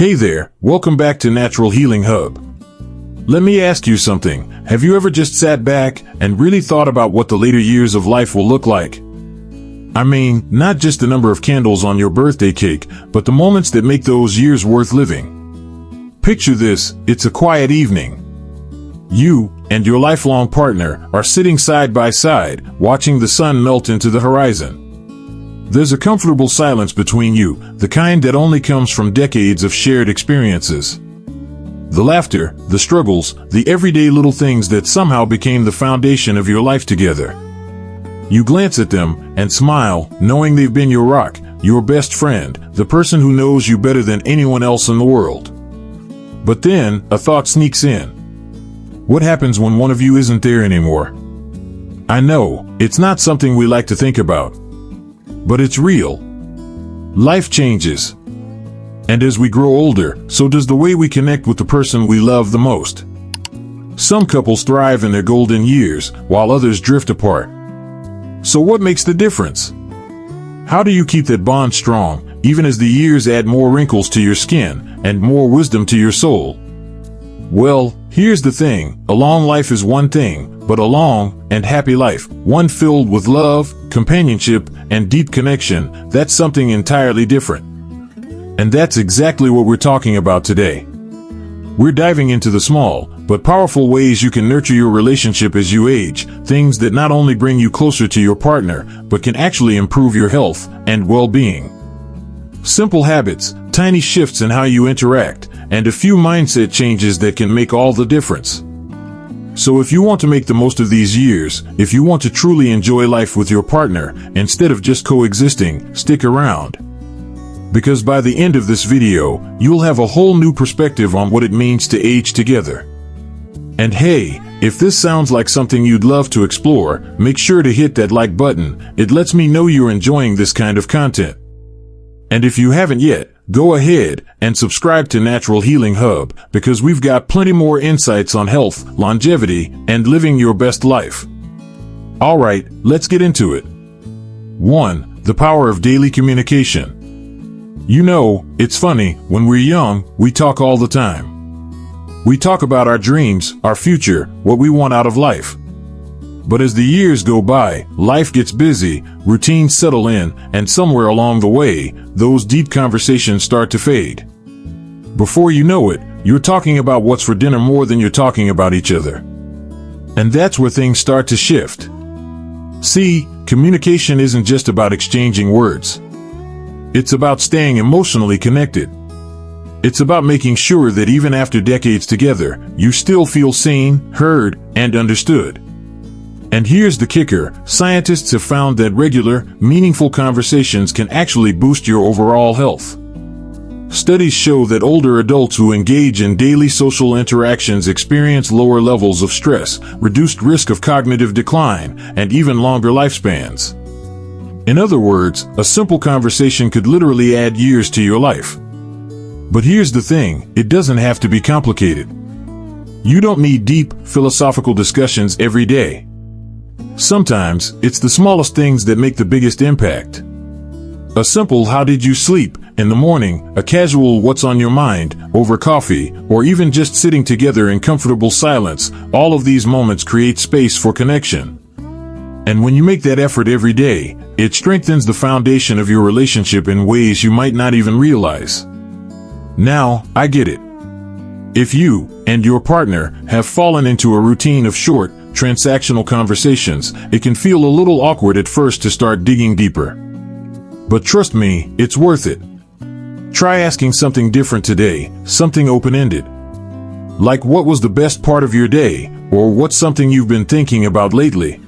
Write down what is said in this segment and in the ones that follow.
Hey there, welcome back to Natural Healing Hub. Let me ask you something. Have you ever just sat back and really thought about what the later years of life will look like? I mean, not just the number of candles on your birthday cake, but the moments that make those years worth living. Picture this, it's a quiet evening. You and your lifelong partner are sitting side by side, watching the sun melt into the horizon. There's a comfortable silence between you, the kind that only comes from decades of shared experiences. The laughter, the struggles, the everyday little things that somehow became the foundation of your life together. You glance at them and smile, knowing they've been your rock, your best friend, the person who knows you better than anyone else in the world. But then, a thought sneaks in. What happens when one of you isn't there anymore? I know, it's not something we like to think about. But it's real. Life changes. And as we grow older, so does the way we connect with the person we love the most. Some couples thrive in their golden years, while others drift apart. So what makes the difference? How do you keep that bond strong, even as the years add more wrinkles to your skin and more wisdom to your soul? Well, here's the thing, a long life is one thing, but a long and happy life, one filled with love, companionship, and deep connection, that's something entirely different. And that's exactly what we're talking about today. We're diving into the small, but powerful ways you can nurture your relationship as you age, things that not only bring you closer to your partner, but can actually improve your health and well-being. Simple habits, tiny shifts in how you interact, and a few mindset changes that can make all the difference. So if you want to make the most of these years, if you want to truly enjoy life with your partner, instead of just coexisting, stick around. Because by the end of this video, you'll have a whole new perspective on what it means to age together. And hey, if this sounds like something you'd love to explore, make sure to hit that like button. It lets me know you're enjoying this kind of content. And if you haven't yet, go ahead and subscribe to Natural Healing Hub, because we've got plenty more insights on health, longevity, and living your best life. All right, let's get into it. 1. The power of daily communication. You know, it's funny, when we're young, we talk all the time. We talk about our dreams, our future, what we want out of life. But as the years go by, life gets busy, routines settle in, and somewhere along the way, those deep conversations start to fade. Before you know it, you're talking about what's for dinner more than you're talking about each other. And that's where things start to shift. See, communication isn't just about exchanging words. It's about staying emotionally connected. It's about making sure that even after decades together, you still feel seen, heard, and understood. And here's the kicker, scientists have found that regular, meaningful conversations can actually boost your overall health. Studies show that older adults who engage in daily social interactions experience lower levels of stress, reduced risk of cognitive decline, and even longer lifespans. In other words, a simple conversation could literally add years to your life. But here's the thing, it doesn't have to be complicated. You don't need deep, philosophical discussions every day. Sometimes, it's the smallest things that make the biggest impact. A simple "how did you sleep?" in the morning, a casual "what's on your mind?" over coffee, or even just sitting together in comfortable silence, all of these moments create space for connection. And when you make that effort every day, it strengthens the foundation of your relationship in ways you might not even realize. Now, I get it. If you and your partner have fallen into a routine of short, transactional conversations, it can feel a little awkward at first to start digging deeper. But trust me, it's worth it. Try asking something different today, something open-ended. Like, what was the best part of your day, or what's something you've been thinking about lately?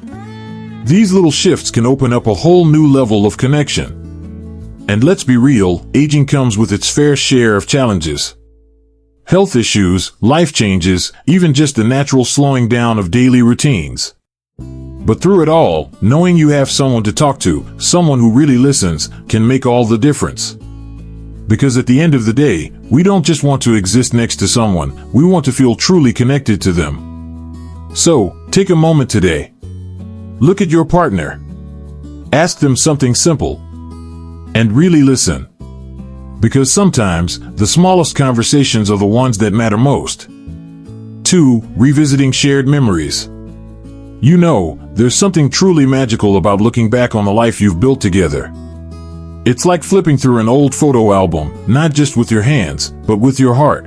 These little shifts can open up a whole new level of connection. And let's be real, aging comes with its fair share of challenges. Health issues, life changes, even just the natural slowing down of daily routines. But through it all, knowing you have someone to talk to, someone who really listens, can make all the difference. Because at the end of the day, we don't just want to exist next to someone, we want to feel truly connected to them. So, take a moment today. Look at your partner. Ask them something simple. And really listen. Because sometimes the smallest conversations are the ones that matter most. 2. Revisiting shared memories. You know, there's something truly magical about looking back on the life you've built together. It's like flipping through an old photo album, not just with your hands, but with your heart.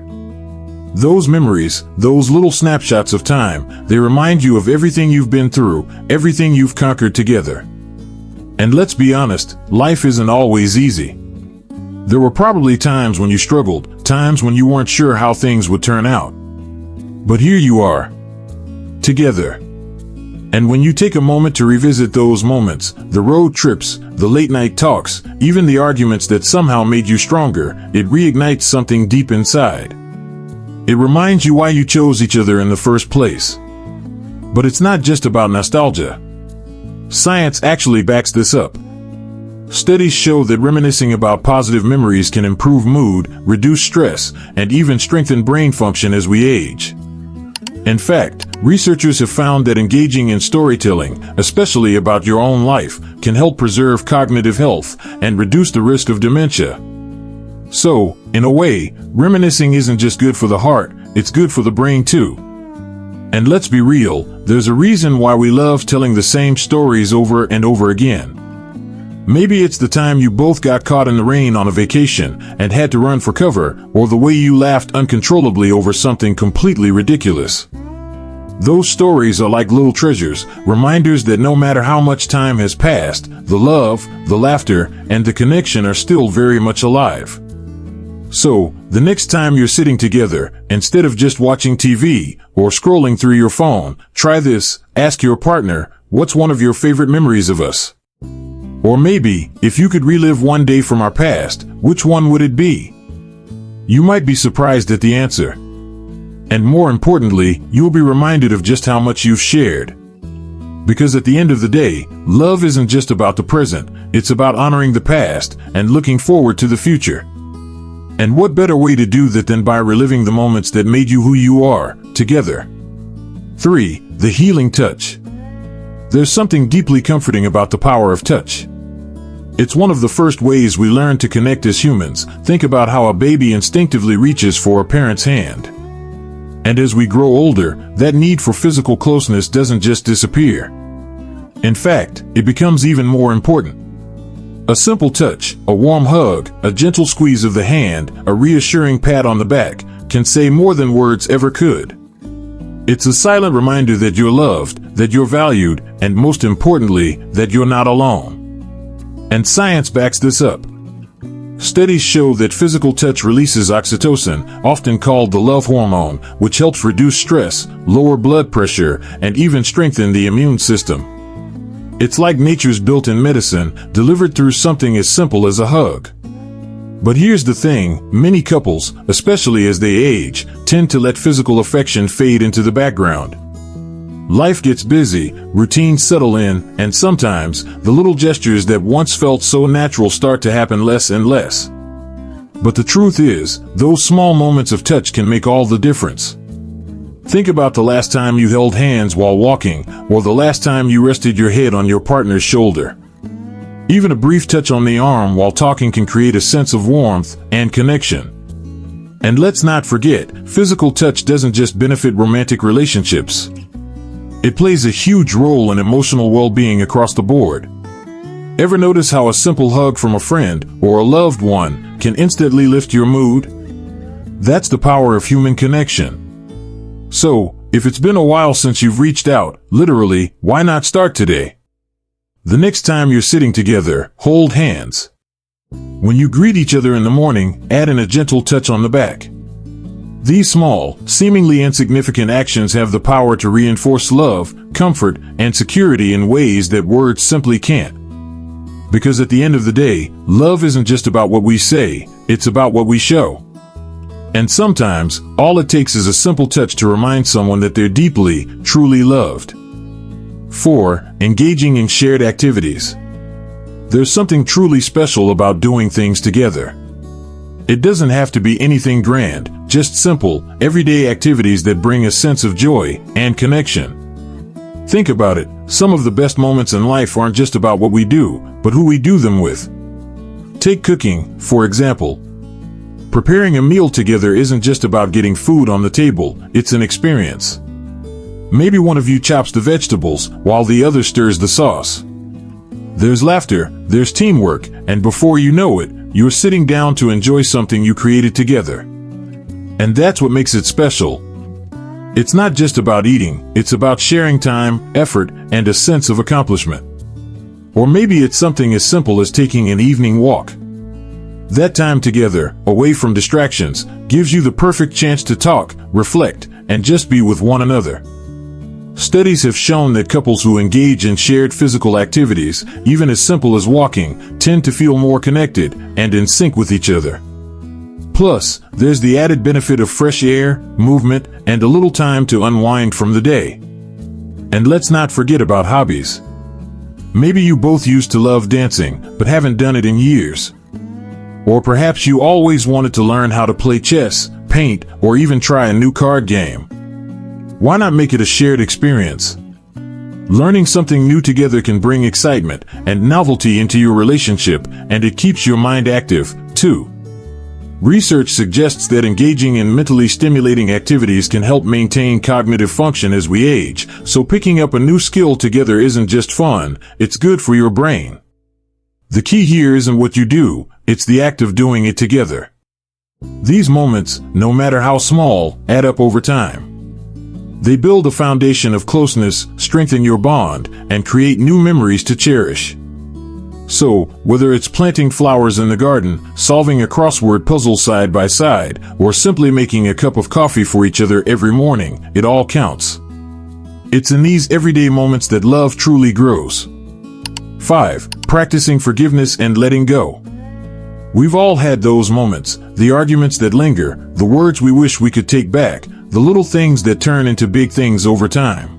Those memories, those little snapshots of time, they remind you of everything you've been through, everything you've conquered together. And let's be honest, life isn't always easy. There were probably times when you struggled, times when you weren't sure how things would turn out. But here you are, together. And when you take a moment to revisit those moments, the road trips, the late night talks, even the arguments that somehow made you stronger, it reignites something deep inside. It reminds you why you chose each other in the first place. But it's not just about nostalgia. Science actually backs this up. Studies show that reminiscing about positive memories can improve mood, reduce stress, and even strengthen brain function as we age. In fact, researchers have found that engaging in storytelling, especially about your own life, can help preserve cognitive health and reduce the risk of dementia. So, in a way, reminiscing isn't just good for the heart, it's good for the brain too. And let's be real, there's a reason why we love telling the same stories over and over again. Maybe it's the time you both got caught in the rain on a vacation and had to run for cover, or the way you laughed uncontrollably over something completely ridiculous. Those stories are like little treasures, reminders that no matter how much time has passed, the love, the laughter, and the connection are still very much alive. So, the next time you're sitting together, instead of just watching TV or scrolling through your phone, try this: ask your partner, what's one of your favorite memories of us? Or maybe, if you could relive one day from our past, which one would it be? You might be surprised at the answer. And more importantly, you'll be reminded of just how much you've shared. Because at the end of the day, love isn't just about the present, it's about honoring the past and looking forward to the future. And what better way to do that than by reliving the moments that made you who you are, together? 3. The healing touch. There's something deeply comforting about the power of touch. It's one of the first ways we learn to connect as humans. Think about how a baby instinctively reaches for a parent's hand. And as we grow older, that need for physical closeness doesn't just disappear. In fact, it becomes even more important. A simple touch, a warm hug, a gentle squeeze of the hand, a reassuring pat on the back, can say more than words ever could. It's a silent reminder that you're loved, that you're valued, and most importantly, that you're not alone. And science backs this up. Studies show that physical touch releases oxytocin, often called the love hormone, which helps reduce stress, lower blood pressure, and even strengthen the immune system. It's like nature's built-in medicine, delivered through something as simple as a hug. But here's the thing, many couples, especially as they age, tend to let physical affection fade into the background. Life gets busy, routines settle in, and sometimes, the little gestures that once felt so natural start to happen less and less. But the truth is, those small moments of touch can make all the difference. Think about the last time you held hands while walking, or the last time you rested your head on your partner's shoulder. Even a brief touch on the arm while talking can create a sense of warmth and connection. And let's not forget, physical touch doesn't just benefit romantic relationships. It plays a huge role in emotional well-being across the board. Ever notice how a simple hug from a friend or a loved one can instantly lift your mood? That's the power of human connection. So, if it's been a while since you've reached out, literally, why not start today? The next time you're sitting together, hold hands. When you greet each other in the morning, add in a gentle touch on the back. These small, seemingly insignificant actions have the power to reinforce love, comfort, and security in ways that words simply can't. Because at the end of the day, love isn't just about what we say, it's about what we show. And sometimes, all it takes is a simple touch to remind someone that they're deeply, truly loved. 4. Engaging in shared activities. There's something truly special about doing things together. It doesn't have to be anything grand, just simple, everyday activities that bring a sense of joy and connection. Think about it, some of the best moments in life aren't just about what we do, but who we do them with. Take cooking, for example. Preparing a meal together isn't just about getting food on the table, it's an experience. Maybe one of you chops the vegetables while the other stirs the sauce. There's laughter, there's teamwork, and before you know it, you're sitting down to enjoy something you created together. And that's what makes it special. It's not just about eating, it's about sharing time, effort, and a sense of accomplishment. Or maybe it's something as simple as taking an evening walk. That time together, away from distractions, gives you the perfect chance to talk, reflect, and just be with one another. Studies have shown that couples who engage in shared physical activities, even as simple as walking, tend to feel more connected and in sync with each other. Plus, there's the added benefit of fresh air, movement, and a little time to unwind from the day. And let's not forget about hobbies. Maybe you both used to love dancing, but haven't done it in years. Or perhaps you always wanted to learn how to play chess, paint, or even try a new card game. Why not make it a shared experience? Learning something new together can bring excitement and novelty into your relationship, and it keeps your mind active, too. Research suggests that engaging in mentally stimulating activities can help maintain cognitive function as we age, so picking up a new skill together isn't just fun, it's good for your brain. The key here isn't what you do, it's the act of doing it together. These moments, no matter how small, add up over time. They build a foundation of closeness, strengthen your bond, and create new memories to cherish. So, whether it's planting flowers in the garden, solving a crossword puzzle side by side, or simply making a cup of coffee for each other every morning, it all counts. It's in these everyday moments that love truly grows. 5. Practicing forgiveness and letting go. We've all had those moments, the arguments that linger, the words we wish we could take back, the little things that turn into big things over time.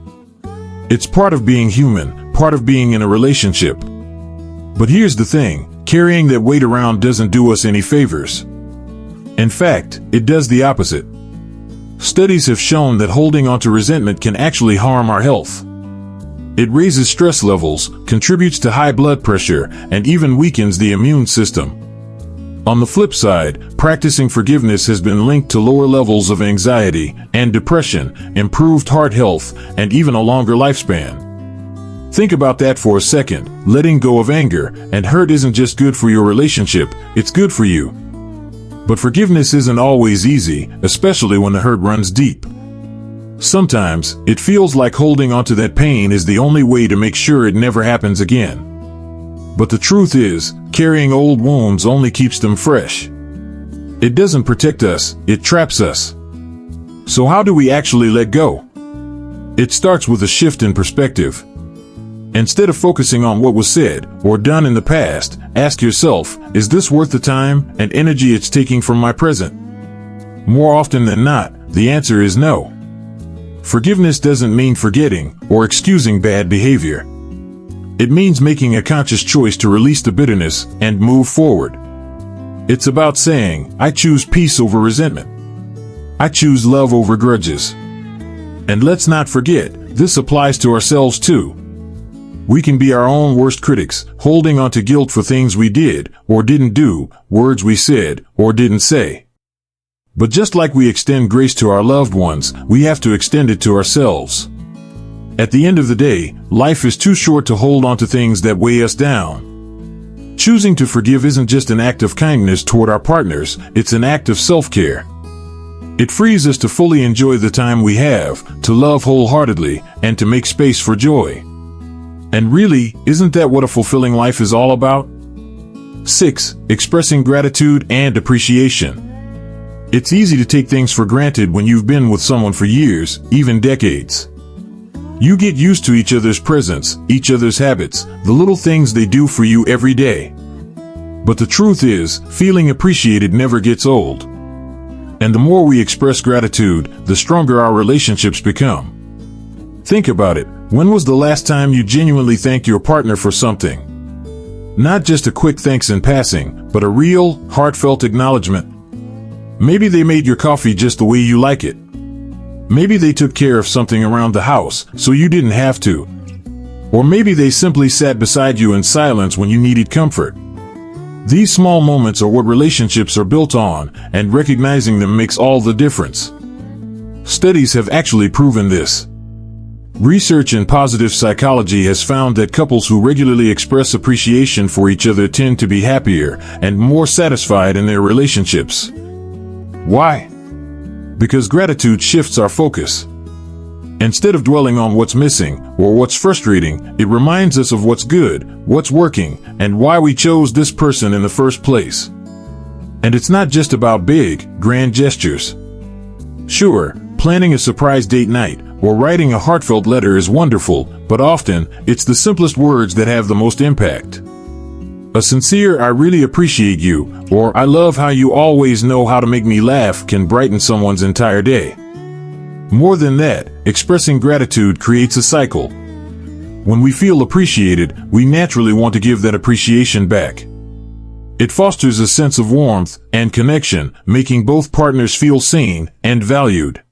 It's part of being human, part of being in a relationship. But here's the thing, carrying that weight around doesn't do us any favors. In fact, it does the opposite. Studies have shown that holding onto resentment can actually harm our health. It raises stress levels, contributes to high blood pressure, and even weakens the immune system. On the flip side, practicing forgiveness has been linked to lower levels of anxiety and depression, improved heart health, and even a longer lifespan. Think about that for a second. Letting go of anger and hurt isn't just good for your relationship, it's good for you. But forgiveness isn't always easy, especially when the hurt runs deep. Sometimes, it feels like holding onto that pain is the only way to make sure it never happens again. But the truth is, carrying old wounds only keeps them fresh. It doesn't protect us, it traps us. So how do we actually let go? It starts with a shift in perspective. Instead of focusing on what was said or done in the past, ask yourself, is this worth the time and energy it's taking from my present? More often than not, the answer is no. Forgiveness doesn't mean forgetting or excusing bad behavior. It means making a conscious choice to release the bitterness and move forward. It's about saying, I choose peace over resentment. I choose love over grudges. And let's not forget, this applies to ourselves too. We can be our own worst critics, holding on to guilt for things we did or didn't do, words we said or didn't say. But just like we extend grace to our loved ones, we have to extend it to ourselves. At the end of the day, life is too short to hold on to things that weigh us down. Choosing to forgive isn't just an act of kindness toward our partners, it's an act of self-care. It frees us to fully enjoy the time we have, to love wholeheartedly, and to make space for joy. And really, isn't that what a fulfilling life is all about? 6. Expressing gratitude and appreciation. It's easy to take things for granted when you've been with someone for years, even decades. You get used to each other's presence, each other's habits, the little things they do for you every day. But the truth is, feeling appreciated never gets old. And the more we express gratitude, the stronger our relationships become. Think about it. When was the last time you genuinely thanked your partner for something? Not just a quick thanks in passing, but a real, heartfelt acknowledgement. Maybe they made your coffee just the way you like it. Maybe they took care of something around the house, so you didn't have to. Or maybe they simply sat beside you in silence when you needed comfort. These small moments are what relationships are built on, and recognizing them makes all the difference. Studies have actually proven this. Research in positive psychology has found that couples who regularly express appreciation for each other tend to be happier and more satisfied in their relationships. Why? Because gratitude shifts our focus. Instead of dwelling on what's missing or what's frustrating, it reminds us of what's good, what's working, and why we chose this person in the first place. And it's not just about big, grand gestures. Sure, planning a surprise date night or writing a heartfelt letter is wonderful, but often, it's the simplest words that have the most impact. A sincere "I really appreciate you" or "I love how you always know how to make me laugh" can brighten someone's entire day. More than that, expressing gratitude creates a cycle. When we feel appreciated, we naturally want to give that appreciation back. It fosters a sense of warmth and connection, making both partners feel seen and valued.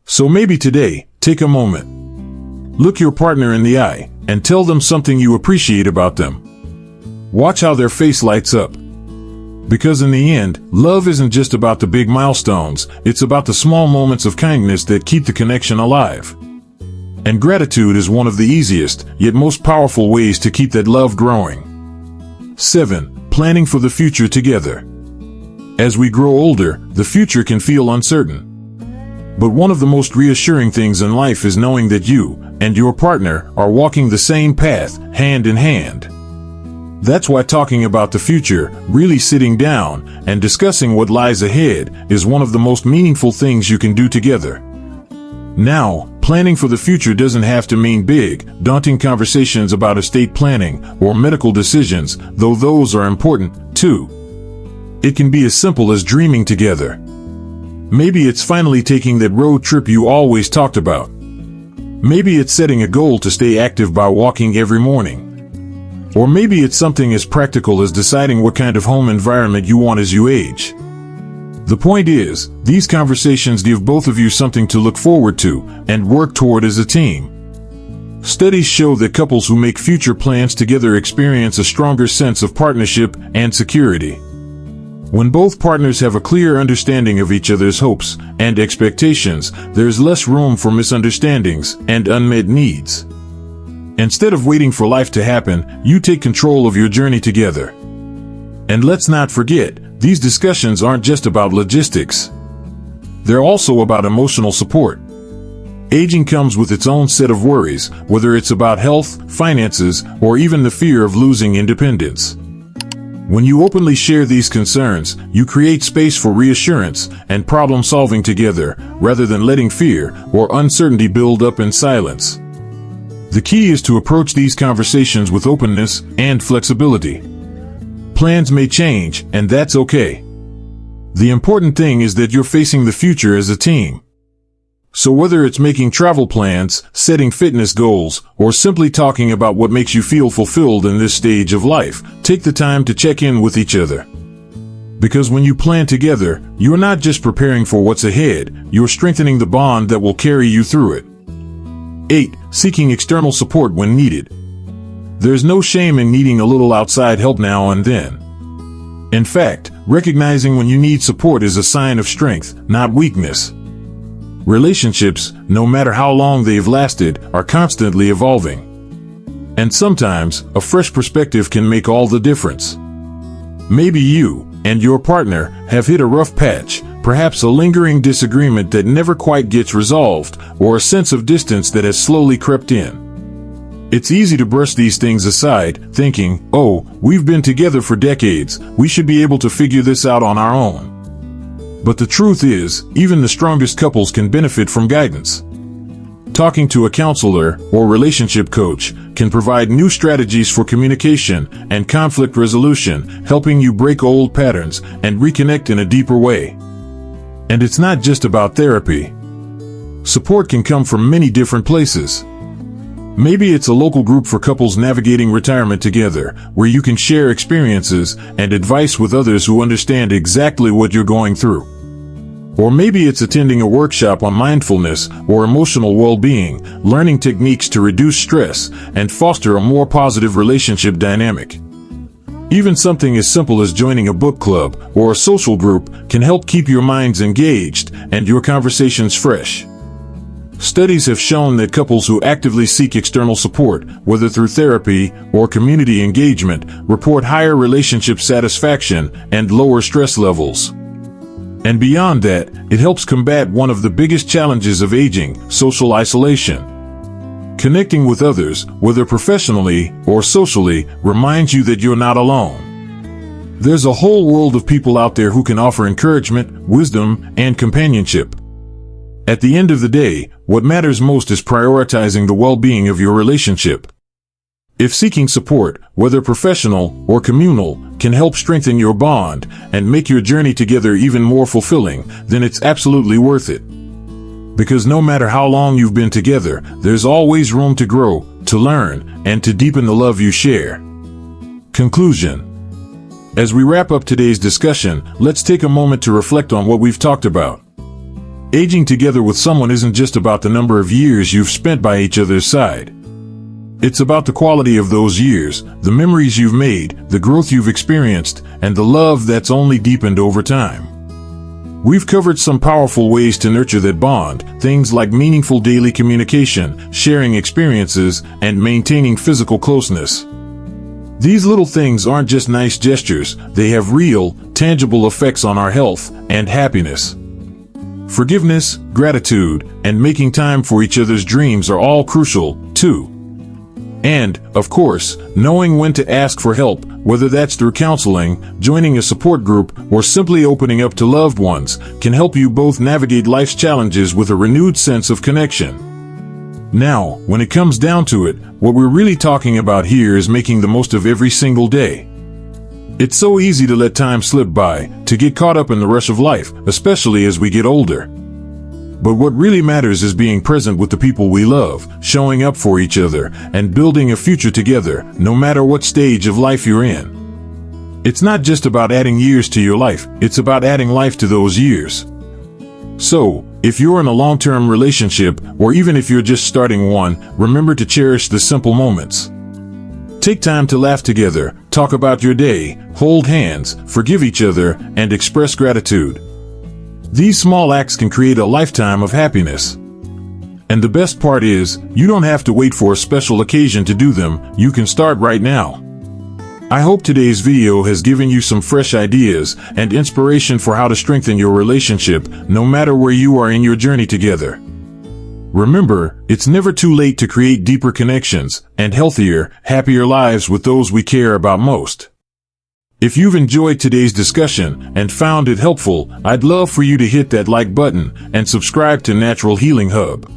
So maybe today, take a moment. Look your partner in the eye and tell them something you appreciate about them. Watch how their face lights up. Because in the end, love isn't just about the big milestones, it's about the small moments of kindness that keep the connection alive. And gratitude is one of the easiest, yet most powerful ways to keep that love growing. 7. Planning for the future together. As we grow older, the future can feel uncertain. But one of the most reassuring things in life is knowing that you and your partner are walking the same path, hand in hand. That's why talking about the future, really sitting down and discussing what lies ahead, is one of the most meaningful things you can do together. Now, planning for the future doesn't have to mean big, daunting conversations about estate planning or medical decisions, though those are important, too. It can be as simple as dreaming together. Maybe it's finally taking that road trip you always talked about. Maybe it's setting a goal to stay active by walking every morning. Or maybe it's something as practical as deciding what kind of home environment you want as you age. The point is, these conversations give both of you something to look forward to and work toward as a team. Studies show that couples who make future plans together experience a stronger sense of partnership and security. When both partners have a clear understanding of each other's hopes and expectations, there's less room for misunderstandings and unmet needs. Instead of waiting for life to happen, you take control of your journey together. And let's not forget, these discussions aren't just about logistics. They're also about emotional support. Aging comes with its own set of worries, whether it's about health, finances, or even the fear of losing independence. When you openly share these concerns, you create space for reassurance and problem solving together, rather than letting fear or uncertainty build up in silence. The key is to approach these conversations with openness and flexibility. Plans may change, and that's okay. The important thing is that you're facing the future as a team. So whether it's making travel plans, setting fitness goals, or simply talking about what makes you feel fulfilled in this stage of life, take the time to check in with each other. Because when you plan together, you're not just preparing for what's ahead, you're strengthening the bond that will carry you through it. 8. Seeking external support when needed. There's no shame in needing a little outside help now and then. In fact, recognizing when you need support is a sign of strength, not weakness. Relationships, no matter how long they've lasted, are constantly evolving. And sometimes, a fresh perspective can make all the difference. Maybe you and your partner have hit a rough patch, perhaps a lingering disagreement that never quite gets resolved, or a sense of distance that has slowly crept in. It's easy to brush these things aside, thinking, "Oh, we've been together for decades, we should be able to figure this out on our own." But the truth is, even the strongest couples can benefit from guidance. Talking to a counselor or relationship coach can provide new strategies for communication and conflict resolution, helping you break old patterns and reconnect in a deeper way. And it's not just about therapy. Support can come from many different places. Maybe it's a local group for couples navigating retirement together, where you can share experiences and advice with others who understand exactly what you're going through. Or maybe it's attending a workshop on mindfulness or emotional well-being, learning techniques to reduce stress and foster a more positive relationship dynamic. Even something as simple as joining a book club or a social group can help keep your minds engaged and your conversations fresh. Studies have shown that couples who actively seek external support, whether through therapy or community engagement, report higher relationship satisfaction and lower stress levels. And beyond that, it helps combat one of the biggest challenges of aging, social isolation. Connecting with others, whether professionally or socially, reminds you that you're not alone. There's a whole world of people out there who can offer encouragement, wisdom, and companionship. At the end of the day, what matters most is prioritizing the well-being of your relationship. If seeking support, whether professional or communal, can help strengthen your bond and make your journey together even more fulfilling, then it's absolutely worth it. Because no matter how long you've been together, there's always room to grow, to learn, and to deepen the love you share. Conclusion. As we wrap up today's discussion, let's take a moment to reflect on what we've talked about. Aging together with someone isn't just about the number of years you've spent by each other's side. It's about the quality of those years, the memories you've made, the growth you've experienced, and the love that's only deepened over time. We've covered some powerful ways to nurture that bond, things like meaningful daily communication, sharing experiences, and maintaining physical closeness. These little things aren't just nice gestures, they have real, tangible effects on our health and happiness. Forgiveness, gratitude, and making time for each other's dreams are all crucial, too. And, of course, knowing when to ask for help, whether that's through counseling, joining a support group, or simply opening up to loved ones, can help you both navigate life's challenges with a renewed sense of connection. Now, when it comes down to it, what we're really talking about here is making the most of every single day. It's so easy to let time slip by, to get caught up in the rush of life, especially as we get older. But what really matters is being present with the people we love, showing up for each other, and building a future together, no matter what stage of life you're in. It's not just about adding years to your life, it's about adding life to those years. So, if you're in a long-term relationship, or even if you're just starting one, remember to cherish the simple moments. Take time to laugh together, talk about your day, hold hands, forgive each other, and express gratitude. These small acts can create a lifetime of happiness. And the best part is, you don't have to wait for a special occasion to do them, you can start right now. I hope today's video has given you some fresh ideas and inspiration for how to strengthen your relationship, no matter where you are in your journey together. Remember, it's never too late to create deeper connections and healthier, happier lives with those we care about most. If you've enjoyed today's discussion and found it helpful, I'd love for you to hit that like button and subscribe to Natural Healing Hub.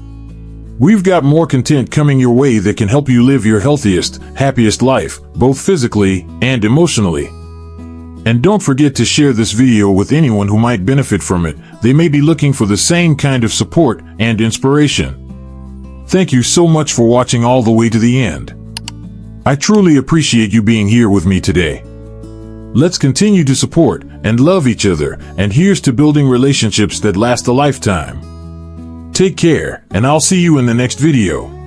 We've got more content coming your way that can help you live your healthiest, happiest life, both physically and emotionally. And don't forget to share this video with anyone who might benefit from it. They may be looking for the same kind of support and inspiration. Thank you so much for watching all the way to the end. I truly appreciate you being here with me today. Let's continue to support and love each other, and here's to building relationships that last a lifetime. Take care, and I'll see you in the next video.